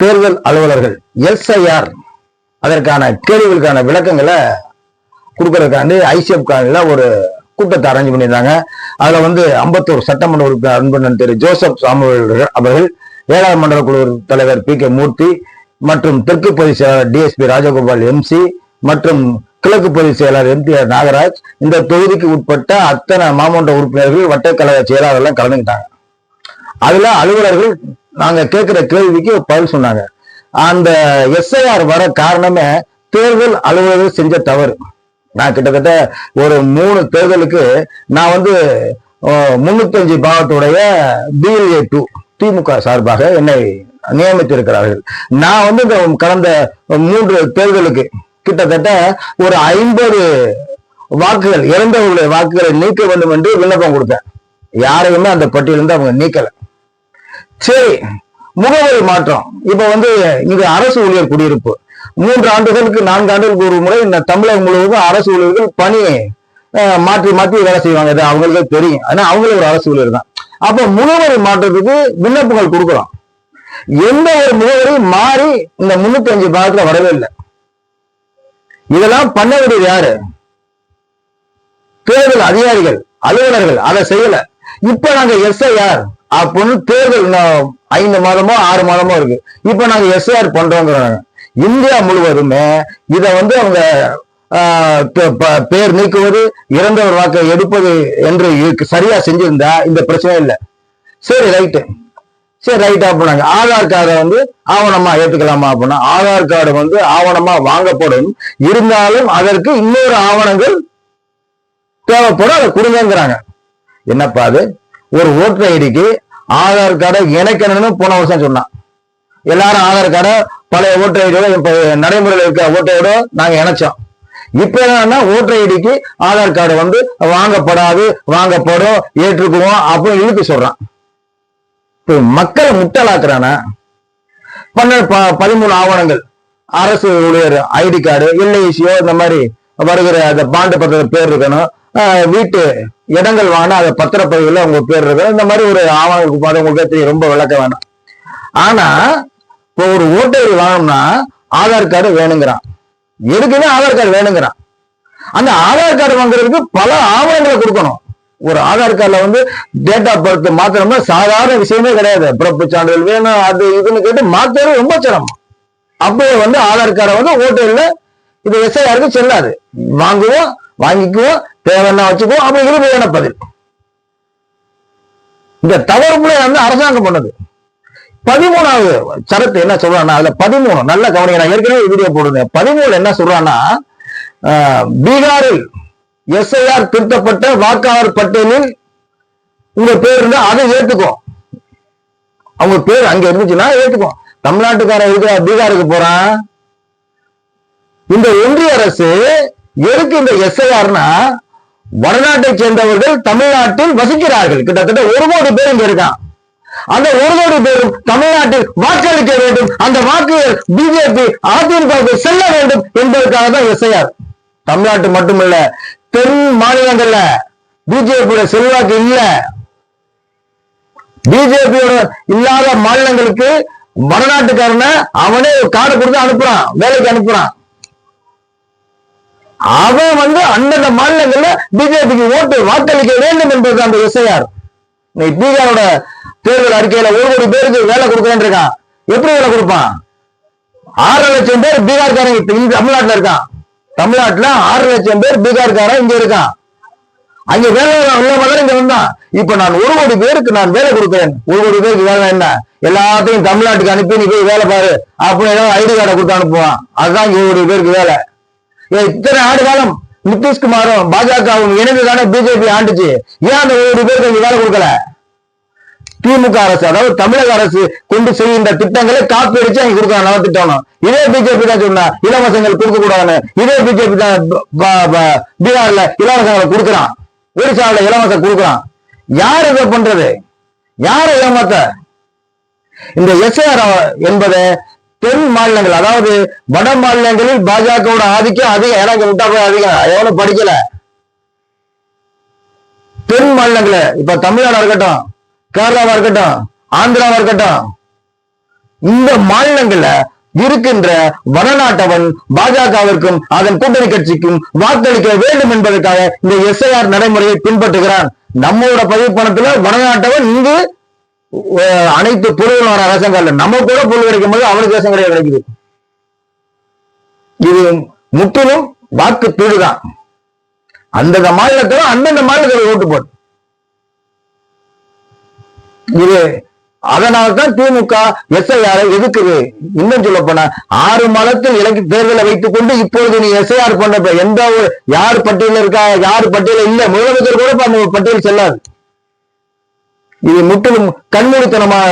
தேர்தல் அலுவலர்கள் எஸ்ஐஆர் அதற்கான கேள்விகளுக்கான விளக்கங்களை கொடுக்கறதுக்காண்டி ஐசிஎஃப் காலையில ஒரு கூட்டத்தை அரேஞ்ச் பண்ணியிருந்தாங்க. அதுல வந்து 51 சட்டமன்ற உறுப்பினர் அன்பண்ணன் திரு ஜோசப் சாமுவேல் அவர்கள், 7ஆம் மண்டல குழு தலைவர் பி கே மூர்த்தி மற்றும் தெற்கு பொதுச் செயலாளர் டிஎஸ்பி ராஜகோபால் எம்சி மற்றும் கிழக்கு பொதுச் செயலாளர் எம்டிஆர் நாகராஜ், இந்த தொகுதிக்கு உட்பட்ட அத்தனை மாமன்ற உறுப்பினர்கள் வட்டக்கழக செயலாளர்கள் கலந்துக்கிட்டாங்க. அதுல அலுவலர்கள் நாங்க கேட்கிற கேள்விக்கு பதில் சொன்னாங்க. அந்த எஸ்ஐஆர் வர காரணமே தேர்தல் அலுவலர்கள் செஞ்ச தவறு. நான் கிட்டத்தட்ட ஒரு 3 தேர்தலுக்கு நான் வந்து 305 பாகத்துடைய BLA 2 திமுக சார்பாக என்னை நியமித்திருக்கிறார்கள். நான் வந்து இந்த கடந்த 3 தேர்தலுக்கு கிட்டத்தட்ட ஒரு 50 வாக்குகள், இறந்தவர்களுடைய வாக்குகளை நீக்க வேண்டும் என்று விண்ணப்பம் கொடுத்தேன். யாரையுமே அந்த பட்டியலிருந்து அவங்க நீக்கல. சரி, முகவரி மாற்றம். இப்ப வந்து இது அரசு ஊழியர் குடியிருப்பு. 3 ஆண்டுகளுக்கு 4 ஆண்டுகளுக்கு ஒரு முறை இந்த தமிழகம் முழுவதும் அரசு ஊழியர்கள் பணி மாற்றி மாற்றி வேலை செய்வாங்க. இது அவங்களுக்கு தெரியும். ஆனா அவங்களே ஒரு அரசு ஊழியர் தான். அப்ப முகவரி மாற்றத்துக்கு விண்ணப்பங்கள் கொடுக்குறோம். எந்த ஒரு முகவரி மாறி இந்த 305 பாகத்துல வரவே இல்லை. இதெல்லாம் பண்ண வேண்டியது யாரு? தேர்தல் அதிகாரிகள், அலுவலர்கள். அதை செய்யல. இப்ப நாங்க எஸ்ஐஆர் அப்படின்னு தேர்தல் 5 மாதமோ 6 மாதமோ இருக்கு. இப்ப நாங்க எஸ்ஐஆர் பண்றோங்கிறாங்க. இந்தியா முழுவதுமே இத வந்து அவங்க பேர் நீக்குவது, இறந்தவர் வாக்கை எடுப்பது என்று சரியா செஞ்சிருந்தா இந்த பிரச்சனை இல்லை. சரி ரைட்டு, சரி ரைட்டா பண்ணாங்க. ஆதார் கார்டை வந்து ஆவணமா ஏத்துக்கலாமா அப்படின்னா, ஆதார் கார்டு வந்து ஆவணமா வாங்கப்படும், இருந்தாலும் அதற்கு இன்னொரு ஆவணங்கள் தேவைப்படும், அதை கொடுங்கிறாங்க. என்னப்பா அது? ஒரு ஓட்டர் ஐடிக்கு ஆதார் கார்டை இணைக்கணும்னு போன வருஷம் சொன்னான். எல்லாரும் ஆதார் கார்டை பழைய ஓட்டர் ஐடியோட இப்ப நடைமுறையில் இருக்க ஓட்டரோட நாங்க இணைச்சோம். இப்ப என்னன்னா ஓட்டர் ஐடிக்கு ஆதார் கார்டு வந்து வாங்கப்படாது, வாங்கப்படும், ஏற்றுக்குவோம் அப்படின்னு இழுத்து சொல்றான். இப்ப மக்களை முட்டலாக்குறானா? 13 ஆவணங்கள், அரசு ஊழியர் ஐடி கார்டு, எல்ஐசியோ இந்த மாதிரி வருகிற அந்த பாண்டு பத்திர பேர் இருக்கணும், வீட்டு இடங்கள் வாங்கினா அதை பத்திரப்பதிவுல உங்க பேர் இருக்கணும், இந்த மாதிரி ஒரு ஆவணம் உங்களுக்கு தெரியும், ரொம்ப விளக்க வேணாம். ஆனா இப்போ ஒரு ஓட்டர் வாங்கணும்னா ஆதார் கார்டு வேணுங்கிறான். எதுக்குமே ஆதார் கார்டு வேணுங்கிறான். அந்த ஆதார் கார்டு வாங்குறதுக்கு பல ஆவணங்களை கொடுக்கணும். ஒரு ஆதார் கார்டுல வந்து டேட் ஆஃப் பர்த் மாத்தணும்னா சாதாரண விஷயமே கிடையாது. பிறப்பு சான்றிதழ் வேணும், அது இதுன்னு கேட்டு மாத்துறது ரொம்ப சிரமம். அப்படியே வந்து ஆதார் கார்டை வந்து ஓட்டர்ல இது எஸ்ஐஆருக்கு செல்லாது. வாங்குவோம், வாங்கிக்குவோம், தேவைன்னா வச்சுக்குவோம், அப்படி இறுதியான பதில். இந்த தவறு வந்து அரசாங்கம் பண்ணது. 13வது சரத்து என்ன சொல்றான்னா, அதுல 13 நல்ல கவனிக்க, நான் ஏற்கனவே வீடியோ போடுறேன். 13 என்ன சொல்றான்னா, பீகாரில் எஸ்ஐஆர் திருத்தப்பட்ட வாக்காளர் பட்டியலில் உங்க பேர் இருந்தா அதை ஏத்துக்கும். அவங்க பேர் அங்க இருந்துச்சுன்னா ஏத்துக்கும். தமிழ்நாட்டுக்காரன் இருக்கிற பீகாருக்கு போறான். இந்த ஒன்றிய அரசு எதுக்கு இந்த எஸ்ஐஆர்னா, வடநாட்டை சேர்ந்தவர்கள் தமிழ்நாட்டில் வசிக்கிறார்கள். கிட்டத்தட்ட 1 கோடி பேர் இங்க இருக்கான். அந்த 1 கோடி பேரும் தமிழ்நாட்டில் வாக்களிக்க வேண்டும், அந்த வாக்குகள் பிஜேபி அதிமுக செல்ல வேண்டும் என்பதற்காக தான் எஸ்ஐஆர். தமிழ்நாட்டு மட்டுமல்ல, தென் மாநிலங்கள்ல பிஜேபியோட செல்வாக்கு இல்ல. பிஜேபியோட இல்லாத மாநிலங்களுக்கு வடநாட்டுக்காரன அவனே கார்டு கொடுத்து அனுப்புறான், வேலைக்கு அனுப்புறான். அவன் வந்து அந்தந்த மாநிலங்கள்ல பிஜேபிக்கு ஓட்டு வாக்களிக்க வேண்டும் என்பது அந்த எஸ்ஐஆர். பீகாரோட தேர்தல் அறிக்கையில 1 கோடி பேருக்கு வேலை கொடுக்கறேன்னு இருக்கான். எப்படி வேலை கொடுப்பான்? 6 லட்சம் பேர் பீகார்காரன் தமிழ்நாட்டுல இருக்கான். தமிழ்நாட்டுல 6 லட்சம் பேர் பீகார்காரன் இங்க இருக்கான். அங்க வேலை உள்ளவங்க இங்க வந்தான். இப்ப நான் 1 கோடி பேருக்கு நான் வேலை கொடுக்கிறேன். 1 கோடி பேருக்கு வேலை என்ன? எல்லாத்தையும் தமிழ்நாட்டுக்கு அனுப்பி நீ போய் வேலை பாரு அப்படின்னு ஏதாவது ஐடி கார்டை கொடுத்து அனுப்புவான். அதுதான் 1 கோடி பேருக்கு வேலை. இத்தனை ஆண்டு காலம் நிதிஷ்குமாரும் பாஜகவும் இணைந்துதானே பிஜேபி ஆண்டுச்சு. ஏன் அந்த 1 கோடி பேருக்கு வேலை கொடுக்கல? திமுக அரசு, அதாவது தமிழக அரசு கொண்டு செய்கின்ற திட்டங்களை காப்பி அடிச்சு அங்க கொடுக்கலாம் நலத்திட்டம். இதே பிஜேபி தான் சொன்னா இலவசங்கள் கொடுக்க கூடாதுன்னு. இதே பிஜேபி தான் பீகார்ல இலவசங்களை கொடுக்குறான், ஒடிசாவில இலவசம் கொடுக்குறான். யார் இதை பண்றது? யாரை ஏமாத்த? இந்த எஸ்ஐஆர் என்பதை தென் மாநிலங்கள், அதாவது வட மாநிலங்களில் பாஜகவோட ஆதிக்கம் அதிகம். எனக்கு விட்டா போய் அதிகம், எவனும் படிக்கல. தென் மாநிலங்கள இப்ப தமிழ்நாடு இருக்கட்டும், கேரளாவா இருக்கட்டும், ஆந்திராவா இருக்கட்டும், இந்த மாநிலங்கள்ல இருக்கின்ற வடநாட்டவன் பாஜகவிற்கும் அதன் கூட்டணி கட்சிக்கும் வாக்களிக்க வேண்டும் என்பதற்காக இந்த எஸ்ஐஆர் நடைமுறையை பின்பற்றுகிறான். நம்மளோட பதிவு பணத்துல வடநாட்டவன் இங்கு அனைத்து பொருளாதார ரேஷன் நம்ம கூட பொருள் கிடைக்கும் போது அவனுக்கு ரேஷன் கிடையாது கிடைக்குது. இது முற்றிலும் வாக்கு திருடுதான். அந்தந்த மாநிலத்துல அந்தந்த மாநிலத்தில் ஓட்டு போடு. இது அதனால்தான் திமுக எஸ்ஐஆர் எதுக்குது. இன்னும் சொல்ல போனா 6 மாதத்தில் இலக்கு தேர்தலை வைத்துக் கொண்டு இப்பொழுது நீ எஸ்ஐஆர் பண்ண எந்த ஒரு யார் பட்டியல இருக்கா யார் பட்டியல இல்ல முதலமைச்சர் கூட அந்த பட்டியல் செல்லாது. இது முற்றிலும் கண்மூடித்தனமாக